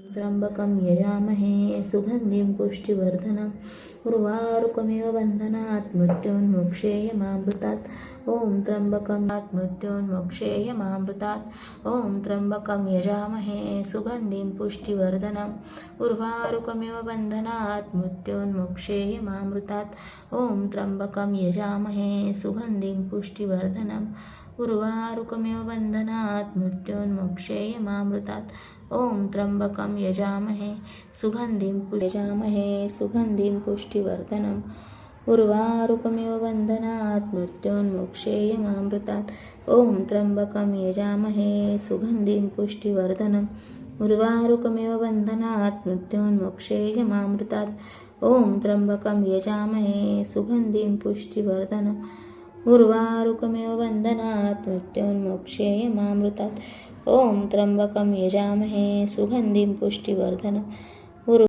त्र्यम्बकं यजामहे सुगन्धिं पुष्टिवर्धनम् उर्वारुकमिव बन्धनात् मृत्योन्मोक्षेयमामृतात् ॐ त्र्यम्बकं मृत्योन्मोक्षेयमामृतात् ॐ त्र्यम्बकं यजामहे सुगन्धिं पुष्टिवर्धनम् उर्वारुकमिव बन्धनात् मृत्योन्मोक्षेयमामृतात् ॐ त्र्यम्बकं यजामहे सुगन्धिं पुष्टिवर्धनम् उर्वारुकमिव बन्धनात् मृत्योन्मोक्षेयमामृतात् ॐ त्र्यम्बकं यजामहे सुगन्धिं पुष्टिवर्धनम् उर्वारुकमिव बन्धनात् मृत्योन्मोक्षेयमामृतात् ॐ त्र्यम्बकं यजामहे सुगन्धिं पुष्टिवर्धनम् उर्वारुकमिव बन्धनात् मृत्योन्मोक्षेयमामृतात् ॐ त्र्यम्बकं यजामहे सुगन्धिं पुष्टिवर्धनम् उर्वारुकमिव बन्धनात् मृत्योन्मोक्षेयमामृतात् ॐ त्र्यम्बकं यजामहे सुगन्धिं पुष्टिवर्धनम्